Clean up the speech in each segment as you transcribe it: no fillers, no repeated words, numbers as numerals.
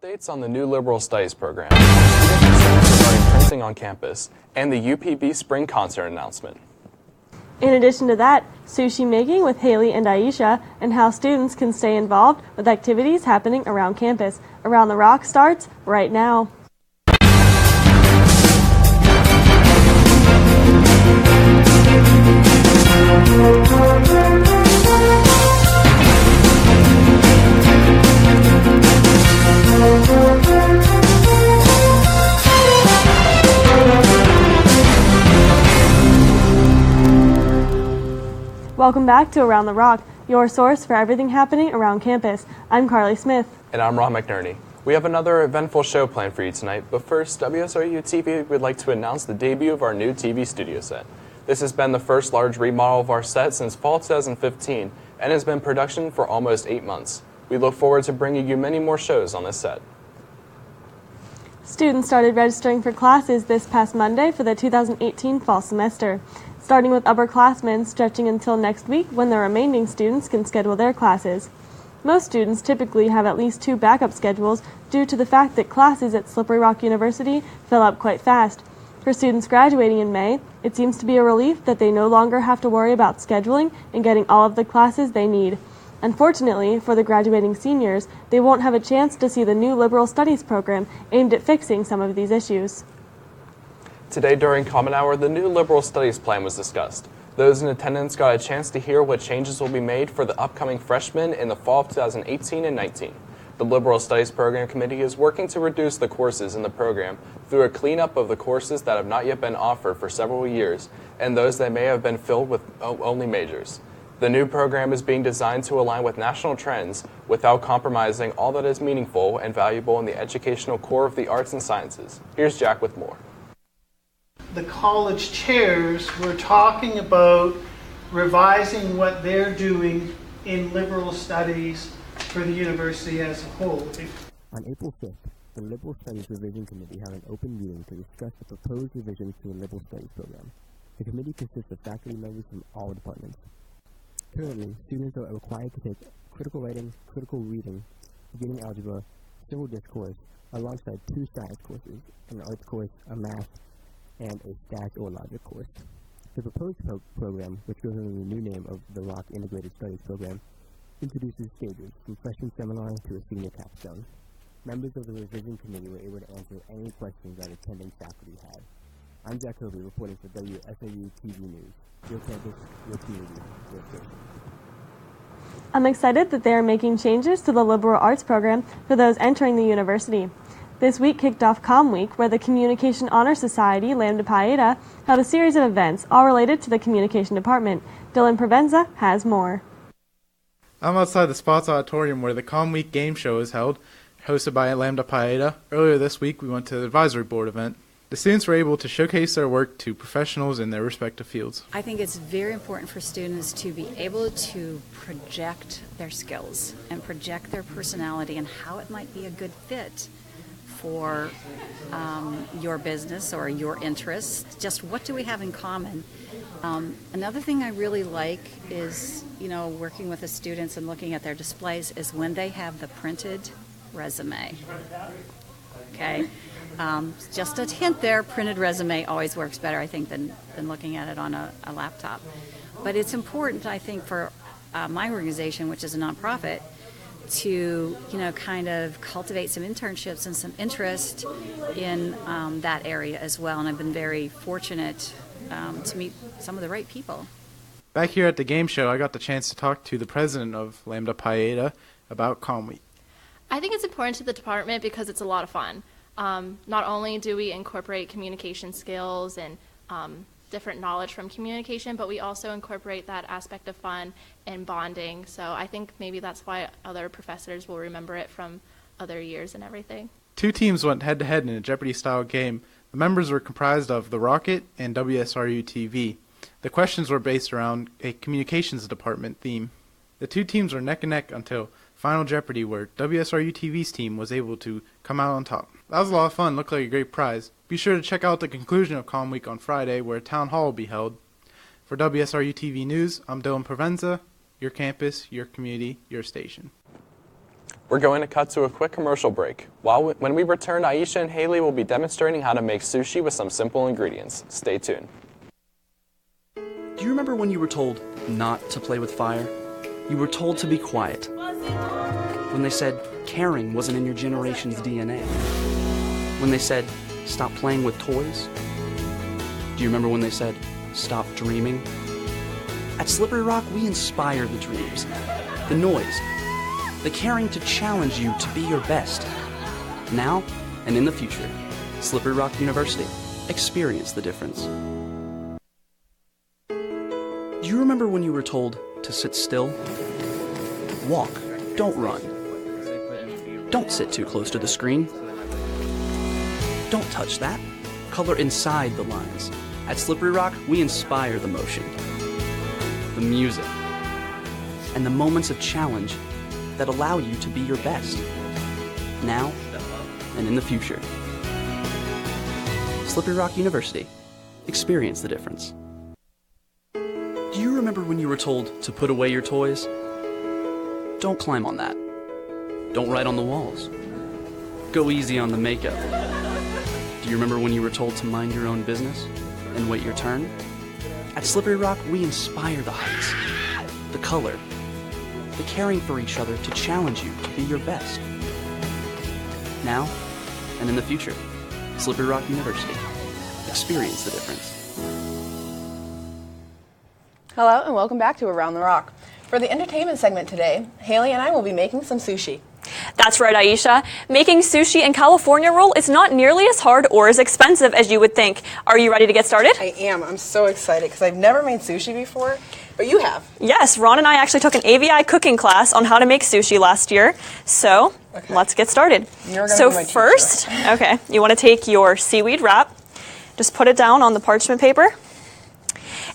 Updates on the new Liberal Studies program, student concerns regarding printing on campus, and the UPB spring concert announcement. In addition to that, sushi making with Haley and Aisha, and how students can stay involved with activities happening around campus. Around the Rock starts right now. Welcome back to Around the Rock, your source for everything happening around campus. I'm Carlee Smith. And I'm McNerney. We have another eventful show planned for you tonight, but first, WSRU-TV would like to announce the debut of our new TV studio set. This has been the first large remodel of our set since fall 2015, and has been in production for almost 8 months. We look forward to bringing you many more shows on this set. Students started registering for classes this past Monday for the 2018 fall semester, starting with upperclassmen, stretching until next week when the remaining students can schedule their classes. Most students typically have at least 2 backup schedules due to the fact that classes at Slippery Rock University fill up quite fast. For students graduating in May, it seems to be a relief that they no longer have to worry about scheduling and getting all of the classes they need. Unfortunately, for the graduating seniors, they won't have a chance to see the new Liberal Studies program aimed at fixing some of these issues. Today during Common Hour, the new Liberal Studies plan was discussed. Those in attendance got a chance to hear what changes will be made for the upcoming freshmen in the fall of 2018 and 19. The Liberal Studies Program Committee is working to reduce the courses in the program through a cleanup of the courses that have not yet been offered for several years and those that may have been filled with only majors. The new program is being designed to align with national trends without compromising all that is meaningful and valuable in the educational core of the arts and sciences. Here's Jack with more. The college chairs were talking about revising what they're doing in liberal studies for the university as a whole. On April 5th, the Liberal Studies Revision Committee held an open meeting to discuss the proposed revisions to the Liberal Studies program. The committee consists of faculty members from all departments. Currently, students are required to take critical writing, critical reading, beginning algebra, civil discourse, alongside 2 science courses, an arts course, a math, and a stats or logic course. The proposed program, which goes under the new name of the Rock Integrated Studies Program, introduces stages from freshman seminar to a senior capstone. Members of the revision committee were able to answer any questions that attending faculty had. I'm Jack reporting for WSRU-TV News. Your campus, your community, your station. I'm excited that they are making changes to the liberal arts program for those entering the university. This week kicked off Com Week, where the Communication Honor Society, Lambda Pi Eta, held a series of events, all related to the communication department. Dillon Provenza has more. I'm outside the Spots Auditorium where the Com Week game show is held, hosted by Lambda Pi Eta. Earlier this week, we went to the advisory board event. The students were able to showcase their work to professionals in their respective fields. I think it's very important for students to be able to project their skills and project their personality and how it might be a good fit for your business or your interests. Just what do we have in common? Another thing I really like is, working with the students and looking at their displays is when they have the printed resume. Okay? Just a hint there, printed resume always works better, I think, than looking at it on a laptop. But it's important, I think, for my organization, which is a nonprofit, to kind of cultivate some internships and some interest in that area as well. And I've been very fortunate to meet some of the right people. Back here at the game show, I got the chance to talk to the president of Lambda Pi Eta about Com Week. I think it's important to the department because it's a lot of fun. Not only do we incorporate communication skills and different knowledge from communication, but we also incorporate that aspect of fun and bonding. So I think maybe that's why other professors will remember it from other years and everything. 2 teams went head-to-head in a Jeopardy-style game. The members were comprised of The Rocket and WSRU-TV. The questions were based around a communications department theme. The 2 teams were neck and neck until Final Jeopardy, where WSRU-TV's team was able to come out on top. That was a lot of fun, looked like a great prize. Be sure to check out the conclusion of Com Week on Friday, where a town hall will be held. For WSRU-TV News, I'm Dillon Provenza, your campus, your community, your station. We're going to cut to a quick commercial break. When we return, Aisha and Haley will be demonstrating how to make sushi with some simple ingredients. Stay tuned. Do you remember when you were told not to play with fire? You were told to be quiet. When they said caring wasn't in your generation's DNA. When they said stop playing with toys. Do you remember when they said stop dreaming? At Slippery Rock, we inspire the dreams, the noise, the caring to challenge you to be your best. Now and in the future, Slippery Rock University. Experience the difference. Do you remember when you were told to sit still? Walk, don't run. Don't sit too close to the screen. Don't touch that. Color inside the lines. At Slippery Rock, we inspire the motion, the music, and the moments of challenge that allow you to be your best, now and in the future. Slippery Rock University. Experience the difference. Do you remember when you were told to put away your toys? Don't climb on that. Don't write on the walls. Go easy on the makeup. Do you remember when you were told to mind your own business and wait your turn? At Slippery Rock, we inspire the heights, the color, the caring for each other to challenge you to be your best. Now and in the future, Slippery Rock University. Experience the difference. Hello and welcome back to Around the Rock. For the entertainment segment today, Haley and I will be making some sushi. That's right, Aisha. Making sushi and California roll is not nearly as hard or as expensive as you would think. Are you ready to get started? I am. I'm so excited because I've never made sushi before, but you have. Yes, Ron and I actually took an AVI cooking class on how to make sushi last year. So let's get started. You're gonna be my first, teacher. You want to take your seaweed wrap, just put it down on the parchment paper.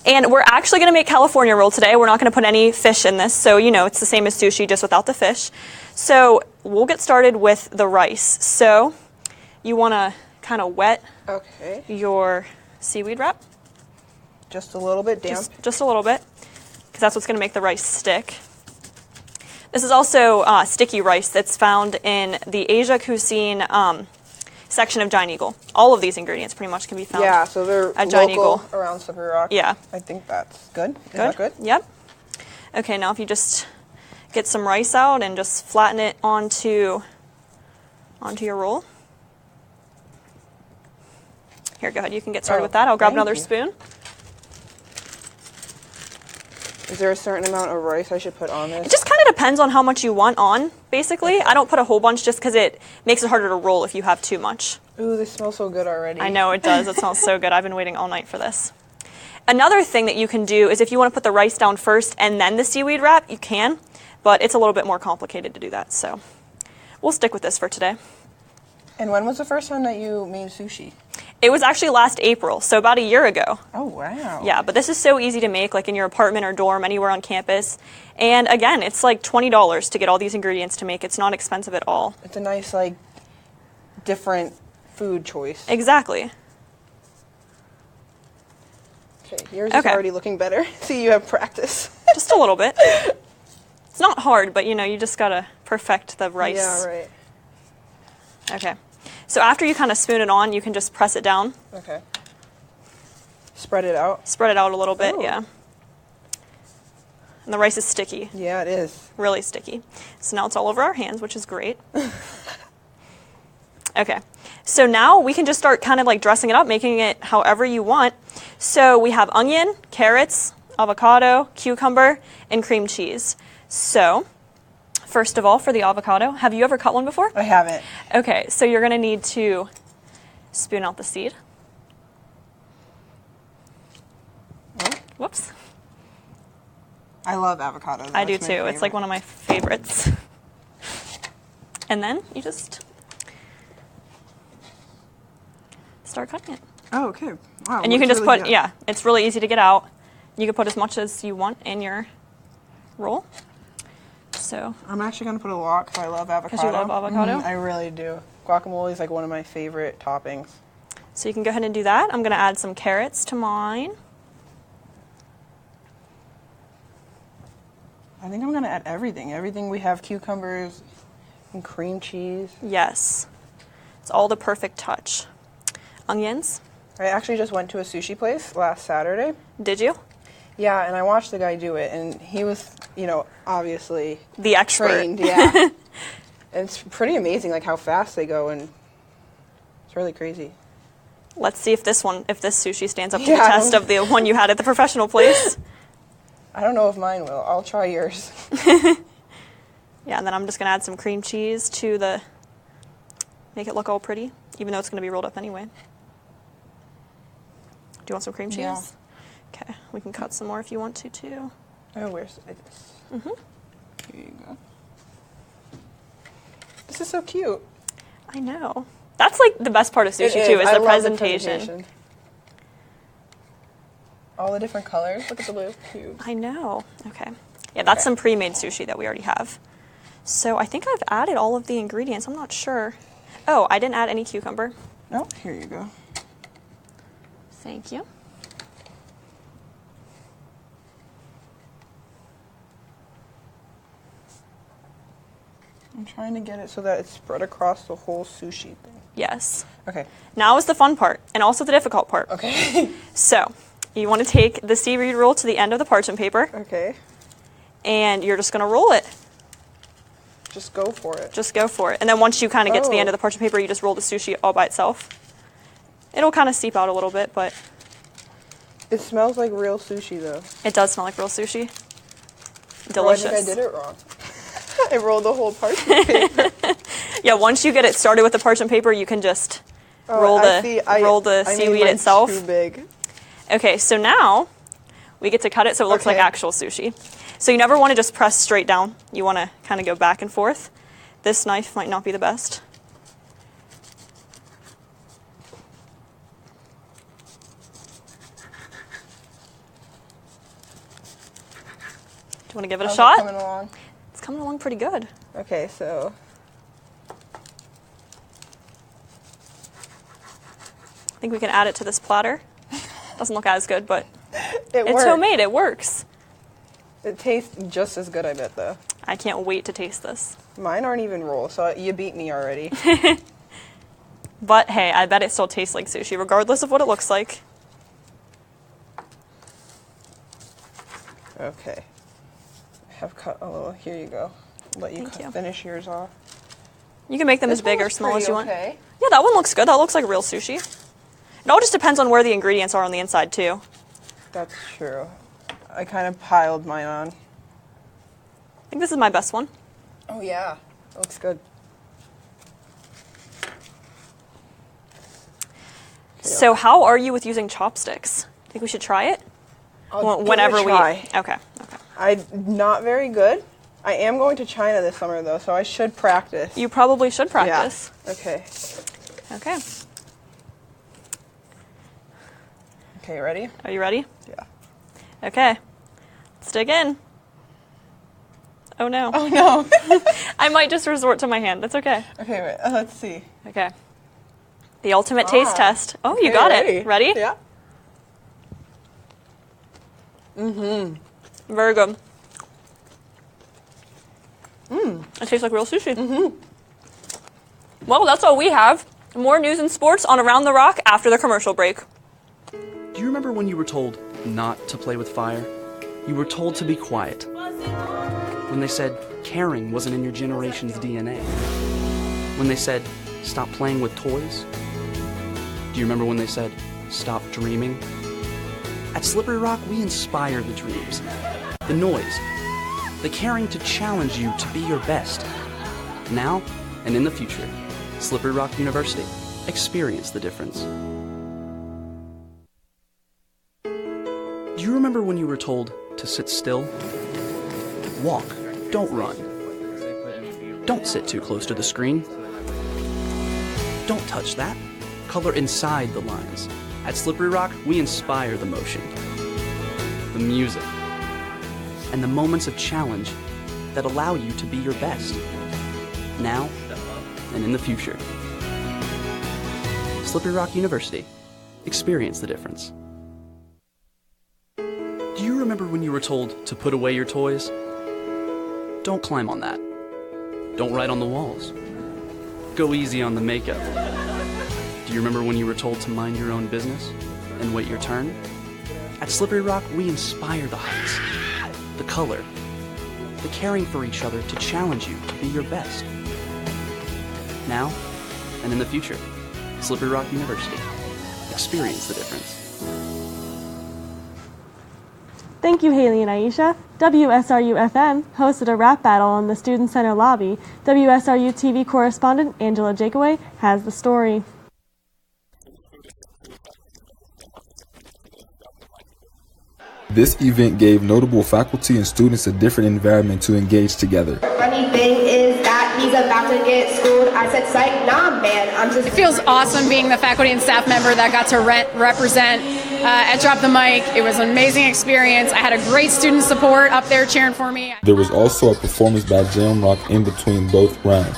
And we're actually going to make California roll today. We're not going to put any fish in this, so you know it's the same as sushi, just without the fish. So we'll get started with the rice. So you want to kind of wet your seaweed wrap. Just a little bit damp. Just a little bit, because that's what's going to make the rice stick. This is also sticky rice that's found in the Asia cuisine section of Giant Eagle. All of these ingredients pretty much can be found so they're at Giant local Eagle. Around Slippery Rock. Yeah. I think that's good. Is that good? Yep. Okay, now if you just get some rice out and just flatten it onto your roll. Here, go ahead. You can get started with that. I'll grab another spoon. Is there a certain amount of rice I should put on this? It just kind of depends on how much you want on, basically. I don't put a whole bunch just because it makes it harder to roll if you have too much. Ooh, this smells so good already. I know it does. It smells so good. I've been waiting all night for this. Another thing that you can do is if you want to put the rice down first and then the seaweed wrap, you can, but it's a little bit more complicated to do that. So we'll stick with this for today. And when was the first time that you made sushi? It was actually last April, so about a year ago. Oh, wow. Yeah, but this is so easy to make, like in your apartment or dorm, anywhere on campus. And again, it's like $20 to get all these ingredients to make. It's not expensive at all. It's a nice, like, different food choice. Exactly. Okay, yours is already looking better. See, you have practice. Just a little bit. It's not hard, but you know, you just gotta perfect the rice. Yeah, right. Okay. So after you kind of spoon it on, you can just press it down. Okay. Spread it out? Spread it out a little bit, Ooh. yeah. And the rice is sticky. Yeah, it is. Really sticky. So now it's all over our hands, which is great. Okay. So now we can just start kind of like dressing it up, making it however you want. So we have onion, carrots, avocado, cucumber, and cream cheese. So first of all, for the avocado, have you ever cut one before? I haven't. Okay, so you're going to need to spoon out the seed. Oh. Whoops. I love avocados. I do too. It's like one of my favorites. And then you just start cutting it. Oh, okay. Wow. And you can just put, it's really easy to get out. You can put as much as you want in your roll. So I'm actually going to put a lot because I love avocado. Because you love avocado? I really do. Guacamole is like one of my favorite toppings. So you can go ahead and do that. I'm going to add some carrots to mine. I think I'm going to add everything. Everything we have: cucumbers, And cream cheese. Yes. It's all the perfect touch. Onions. I actually just went to a sushi place last Saturday. Did you? Yeah, and I watched the guy do it, and he was, you know, obviously the expert. Trained, yeah. And it's pretty amazing, like how fast they go, and it's really crazy. Let's see if this sushi stands up to the test of the one you had at the professional place. I don't know if mine will. I'll try yours. Yeah, and then I'm just gonna add some cream cheese to make it look all pretty, even though it's gonna be rolled up anyway. Do you want some cream cheese? Yeah. Okay, we can cut some more if you want to too. Oh, where's this? Mm-hmm. Here you go. This is so cute. I know. That's like the best part of sushi too, is the presentation. All the different colors. Look at the little cubes. I know. Okay. Yeah, that's some pre-made sushi that we already have. So I think I've added all of the ingredients. I'm not sure. Oh, I didn't add any cucumber. No, here you go. Thank you. I'm trying to get it so that it's spread across the whole sushi thing. Yes. Okay. Now is the fun part, and also the difficult part. Okay. So, you want to take the seaweed roll to the end of the parchment paper. Okay. And you're just going to roll it. Just go for it. Just go for it. And then once you kind of get to the end of the parchment paper, you just roll the sushi all by itself. It'll kind of seep out a little bit, but... It smells like real sushi, though. It does smell like real sushi. Delicious. Oh, I think I did it wrong. I rolled the whole parchment paper. Yeah, once you get it started with the parchment paper, you can just roll the seaweed itself. Too big. Okay, so now we get to cut it so it looks like actual sushi. So you never want to just press straight down. You want to kind of go back and forth. This knife might not be the best. Do you want to give it a shot? How's it coming along? It's coming along pretty good. Okay, so... I think we can add it to this platter. Doesn't look as good, but it's works. Homemade. It works. It tastes just as good, I bet, though. I can't wait to taste this. Mine aren't even roll, so you beat me already. But hey, I bet it still tastes like sushi, regardless of what it looks like. Okay. I have cut a little. Here you go. Let you, finish yours off. You can make them as big or small as you want. Yeah, that one looks good. That looks like real sushi. It all just depends on where the ingredients are on the inside, too. That's true. I kind of piled mine on. I think this is my best one. Oh, yeah. That looks good. So how are you with using chopsticks? Think we should try it? Whenever we... Okay. I'm not very good. I am going to China this summer, though, so I should practice. You probably should practice. Yeah. Okay. Okay. Okay, ready? Are you ready? Yeah. Okay. Let's dig in. Oh, no. Oh, no. I might just resort to my hand. That's okay. Okay, wait. Let's see. Okay. The ultimate taste test. Oh, okay, you got it. Ready? Yeah. Mm-hmm. Very good. It tastes like real sushi. Mm-hmm. Well, that's all we have. More news and sports on Around the Rock after the commercial break. Do you remember when you were told not to play with fire? You were told to be quiet. When they said caring wasn't in your generation's DNA. When they said stop playing with toys. Do you remember when they said stop dreaming? At Slippery Rock, we inspire the dreams, the noise, the caring to challenge you to be your best. Now and in the future, Slippery Rock University. Experience the difference. Do you remember when you were told to sit still? Walk, don't run. Don't sit too close to the screen. Don't touch that. Color inside the lines. At Slippery Rock, we inspire the motion, the music, and the moments of challenge that allow you to be your best, now and in the future. Slippery Rock University. Experience the difference. Do you remember when you were told to put away your toys? Don't climb on that. Don't write on the walls. Go easy on the makeup. Do you remember when you were told to mind your own business and wait your turn? At Slippery Rock, we inspire the heights, the color, the caring for each other to challenge you to be your best. Now and in the future, Slippery Rock University. Experience the difference. Thank you, Haley and Aisha. WSRU-FM hosted a rap battle in the Student Center lobby. WSRU-TV correspondent Angela Jakeway has the story. This event gave notable faculty and students a different environment to engage together. Funny thing is that he's about to get schooled. I said, psych, nah, man, I'm just... It feels awesome being the faculty and staff member that got to represent at Drop the Mic. It was an amazing experience. I had a great student support up there cheering for me. There was also a performance by Jam Rock in between both rounds.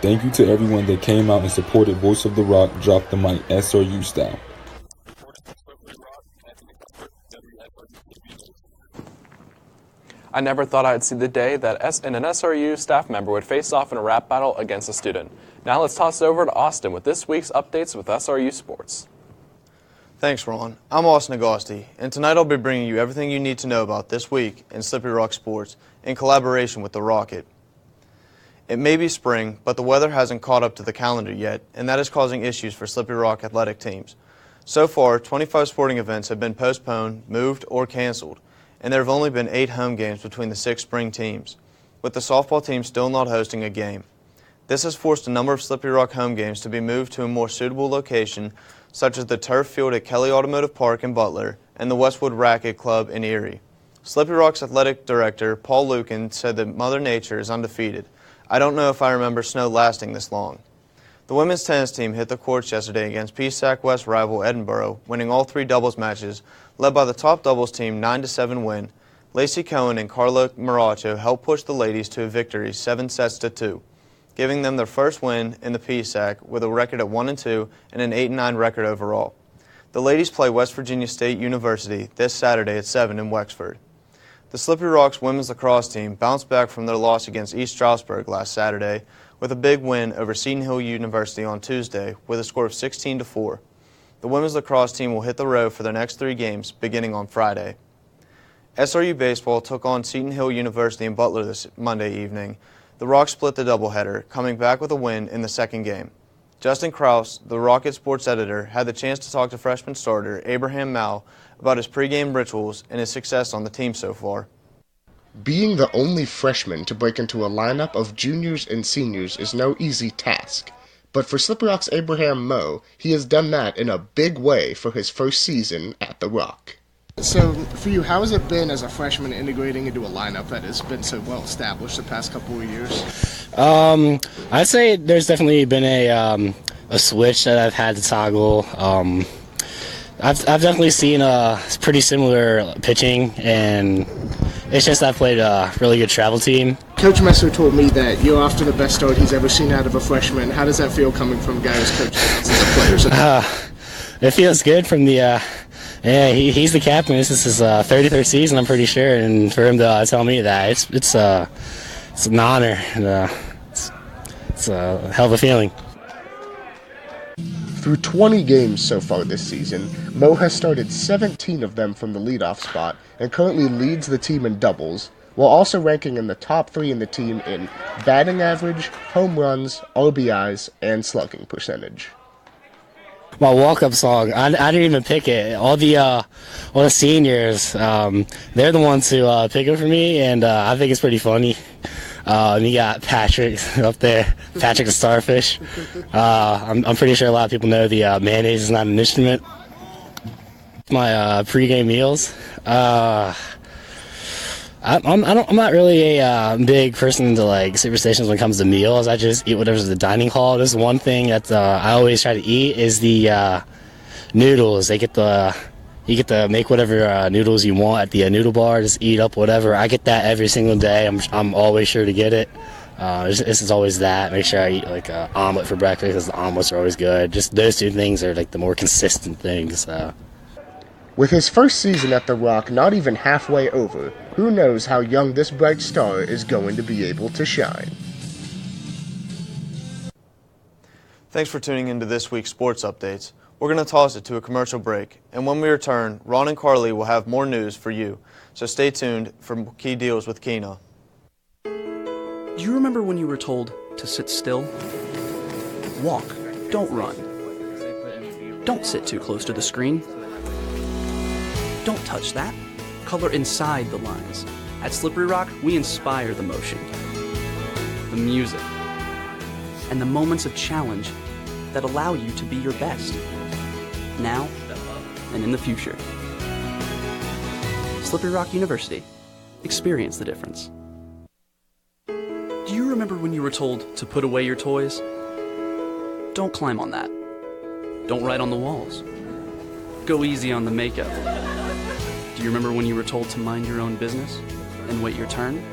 Thank you to everyone that came out and supported Voice of the Rock, Drop the Mic, SRU style. I never thought I'd see the day that an SRU staff member would face off in a rap battle against a student. Now let's toss it over to Austin with this week's updates with SRU Sports. Thanks, Ron. I'm Austin Agosti, and tonight I'll be bringing you everything you need to know about this week in Slippery Rock Sports in collaboration with the Rocket. It may be spring, but the weather hasn't caught up to the calendar yet, and that is causing issues for Slippery Rock athletic teams. So far, 25 sporting events have been postponed, moved, or canceled, and there have only been 8 home games between the 6 spring teams, with the softball team still not hosting a game. This has forced a number of Slippery Rock home games to be moved to a more suitable location, such as the turf field at Kelly Automotive Park in Butler and the Westwood Racquet Club in Erie. Slippery Rock's athletic director, Paul Logan, said that Mother Nature is undefeated. I don't know if I remember snow lasting this long. The women's tennis team hit the courts yesterday against PSAC West rival Edinburgh, winning all 3 doubles matches, led by the top doubles team 9-7 win. Lacey Cohen and Carla Maracho helped push the ladies to a victory 7-2, giving them their first win in the PSAC with a record at 1-2 and an 8-9 record overall. The ladies play West Virginia State University this Saturday at 7 in Wexford. The Slippery Rocks women's lacrosse team bounced back from their loss against East Stroudsburg last Saturday with a big win over Seton Hill University on Tuesday with a score of 16-4. The women's lacrosse team will hit the road for their next 3 games beginning on Friday. SRU baseball took on Seton Hill University in Butler this Monday evening. The Rocks split the doubleheader, coming back with a win in the second game. Justin Krause, the Rocket sports editor, had the chance to talk to freshman starter Abraham Mao about his pregame rituals and his success on the team so far. Being the only freshman to break into a lineup of juniors and seniors is no easy task, but for Slippery Rock's Abraham Moe, he has done that in a big way for his first season at the Rock. So, for you, how has it been as a freshman integrating into a lineup that has been so well established the past couple of years? I'd say there's definitely been a switch that I've had to toggle. I've definitely seen pretty similar pitching, and it's just I've played a really good travel team. Coach Messer told me that you're off to the best start he's ever seen out of a freshman. How does that feel coming from guys coaching as players? It feels good from the. Yeah, he's the captain. This is his 33rd season, I'm pretty sure, and for him to tell me that, it's an honor. And, it's a hell of a feeling. Through 20 games so far this season, Mo has started 17 of them from the leadoff spot and currently leads the team in doubles, while also ranking in the top 3 in the team in batting average, home runs, RBIs, and slugging percentage. My walk-up song, I didn't even pick it. All the seniors, they're the ones who pick it for me, and I think it's pretty funny. And you got Patrick up there, Patrick the Starfish. I'm pretty sure a lot of people know the mayonnaise is not an instrument. My pregame meals. I'm not really a big person into like superstitions when it comes to meals. I just eat whatever's in the dining hall. This is one thing that I always try to eat is the noodles. You get to make whatever noodles you want at the noodle bar. Just eat up whatever. I get that every single day. I'm always sure to get it. This is always that. Make sure I eat like an omelet for breakfast because the omelets are always good. Just those two things are like the more consistent things. With his first season at The Rock not even halfway over, who knows how young this bright star is going to be able to shine. Thanks for tuning into this week's Sports Updates. We're going to toss it to a commercial break, and when we return, Ron and Carlee will have more news for you. So stay tuned for Key Deals with Keyna. Do you remember when you were told to sit still? Walk, don't run. Don't sit too close to the screen. Don't touch that. Color inside the lines. At Slippery Rock, we inspire the motion, the music, and the moments of challenge that allow you to be your best, now and in the future. Slippery Rock University. Experience the difference. Do you remember when you were told to put away your toys? Don't climb on that. Don't write on the walls. Go easy on the makeup. Do you remember when you were told to mind your own business and wait your turn?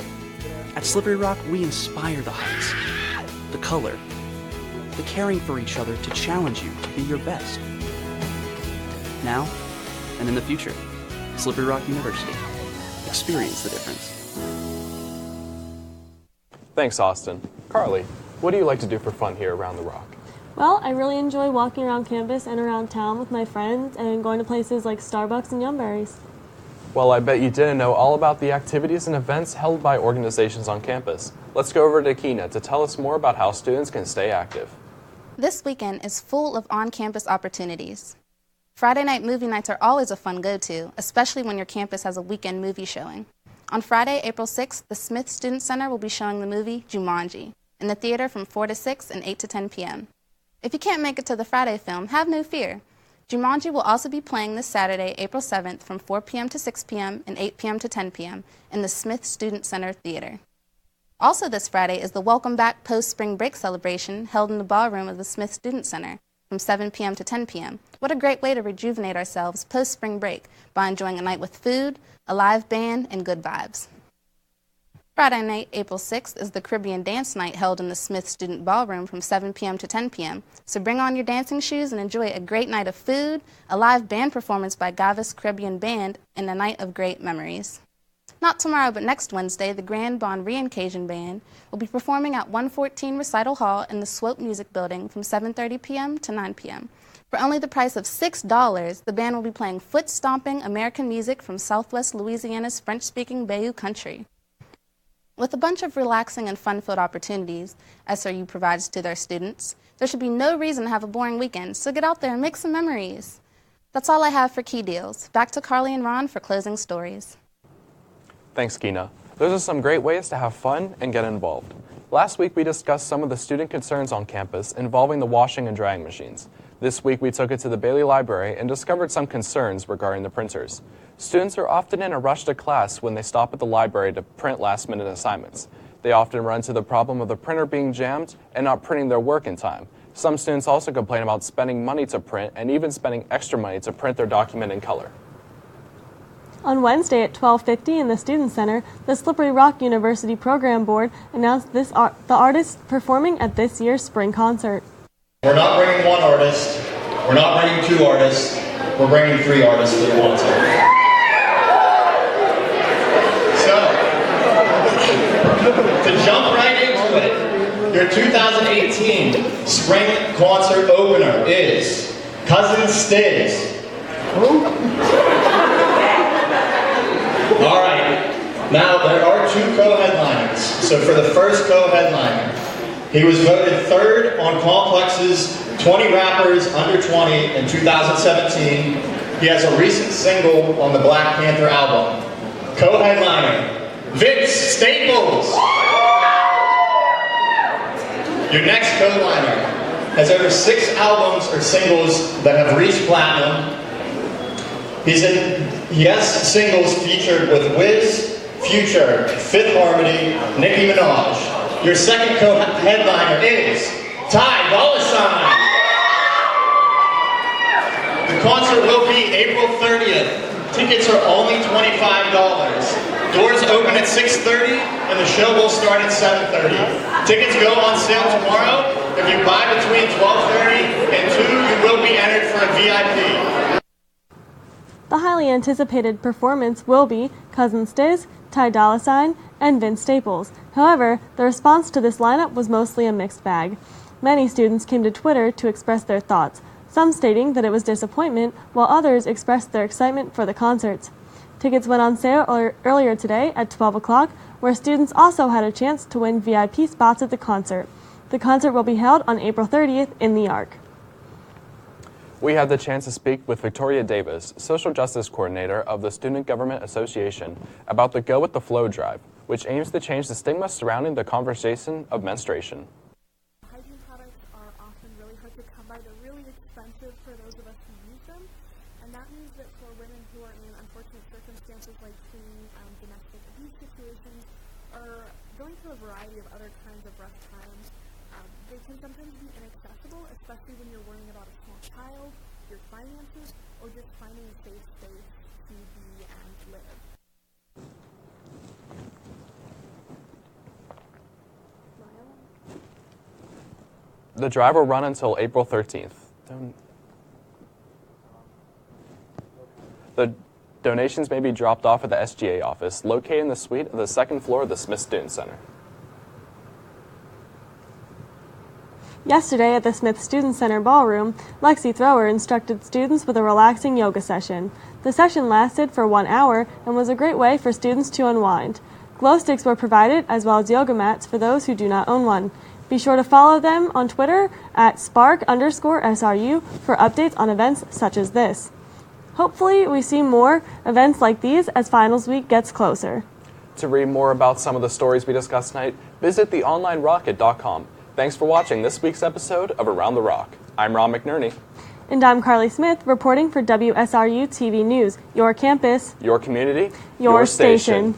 At Slippery Rock, we inspire the heights, the color, the caring for each other to challenge you to be your best, now and in the future. Slippery Rock University. Experience the difference. Thanks, Austin. Carlee, what do you like to do for fun here around the Rock? Well, I really enjoy walking around campus and around town with my friends and going to places like Starbucks and Yumberries. Well, I bet you didn't know all about the activities and events held by organizations on campus. Let's go over to Keyna to tell us more about how students can stay active. This weekend is full of on-campus opportunities. Friday night movie nights are always a fun go-to, especially when your campus has a weekend movie showing. On Friday, April 6th, the Smith Student Center will be showing the movie Jumanji in the theater from 4 to 6 and 8 to 10 p.m. If you can't make it to the Friday film, have no fear. Jumanji will also be playing this Saturday, April 7th from 4 p.m. to 6 p.m. and 8 p.m. to 10 p.m. in the Smith Student Center Theater. Also this Friday is the Welcome Back Post-Spring Break celebration held in the ballroom of the Smith Student Center from 7 p.m. to 10 p.m. What a great way to rejuvenate ourselves post-spring break by enjoying a night with food, a live band, and good vibes. Friday night, April 6th, is the Caribbean Dance Night held in the Smith Student Ballroom from 7 p.m. to 10 p.m. So bring on your dancing shoes and enjoy a great night of food, a live band performance by Gavis Caribbean Band, and a night of great memories. Not tomorrow, but next Wednesday, the Grand Bon Re-Occasion Band will be performing at 114 Recital Hall in the Swope Music Building from 7:30 p.m. to 9 p.m. For only the price of $6, the band will be playing foot-stomping American music from Southwest Louisiana's French-speaking Bayou country. With a bunch of relaxing and fun-filled opportunities SRU provides to their students, there should be no reason to have a boring weekend, so get out there and make some memories. That's all I have for Key Deals. Back to Carlee and Ron for closing stories. Thanks, Keyna. Those are some great ways to have fun and get involved. Last week, we discussed some of the student concerns on campus involving the washing and drying machines. This week, we took it to the Bailey Library and discovered some concerns regarding the printers. Students are often in a rush to class when they stop at the library to print last-minute assignments. They often run into the problem of the printer being jammed and not printing their work in time. Some students also complain about spending money to print and even spending extra money to print their document in color. On Wednesday at 12:50 in the Student Center, the Slippery Rock University Program Board announced the artist performing at this year's spring concert. We're not bringing one artist, we're not bringing two artists, we're bringing three artists to the concert. To jump right into it, your 2018 spring concert opener is Cousin Stiz. All right, now there are two co-headliners. So for the first co-headliner, he was voted third on Complex's 20 Rappers Under 20 in 2017. He has a recent single on the Black Panther album. Co-headliner, Vince Staples. Your next co-liner has over 6 albums or singles that have reached platinum. He has singles featured with Wiz, Future, Fifth Harmony, Nicki Minaj. Your second co-headliner is Ty Dolla $ign. The concert will be April 30th. Tickets are only $25. Doors open at 6:30 and the show will start at 7:30. Tickets go on sale tomorrow. If you buy between 12:30 and 2, you will be entered for a VIP. The highly anticipated performance will be Cousin Stiz, Ty Dolla $ign, and Vince Staples. However, the response to this lineup was mostly a mixed bag. Many students came to Twitter to express their thoughts, some stating that it was disappointment, while others expressed their excitement for the concerts. Tickets went on sale earlier today at 12 o'clock, where students also had a chance to win VIP spots at the concert. The concert will be held on April 30th in the Arc. We had the chance to speak with Victoria Davis, Social Justice Coordinator of the Student Government Association, about the Go With The Flow drive, which aims to change the stigma surrounding the conversation of menstruation. Hygiene products are often really hard to come by. They're really expensive for those of us who use them, and that means that for women who are in unfortunate circumstances like seeing domestic abuse situations or going through a variety of other kinds of rough times, they can sometimes be inaccessible, especially when you're worrying about a small child, your finances, or just finding a safe space to be and live. The drive will run until April 13th. The donations may be dropped off at the SGA office, located in the suite of the second floor of the Smith Student Center. Yesterday at the Smith Student Center Ballroom, Lexi Thrower instructed students with a relaxing yoga session. The session lasted for 1 hour and was a great way for students to unwind. Glow sticks were provided as well as yoga mats for those who do not own one. Be sure to follow them on Twitter at @spark_SRU for updates on events such as this. Hopefully we see more events like these as finals week gets closer. To read more about some of the stories we discussed tonight, visit theonlinerocket.com. Thanks for watching this week's episode of Around the Rock. I'm Ron McNerney. And I'm Carlee Smith, reporting for WSRU-TV News. Your campus, your community, your station.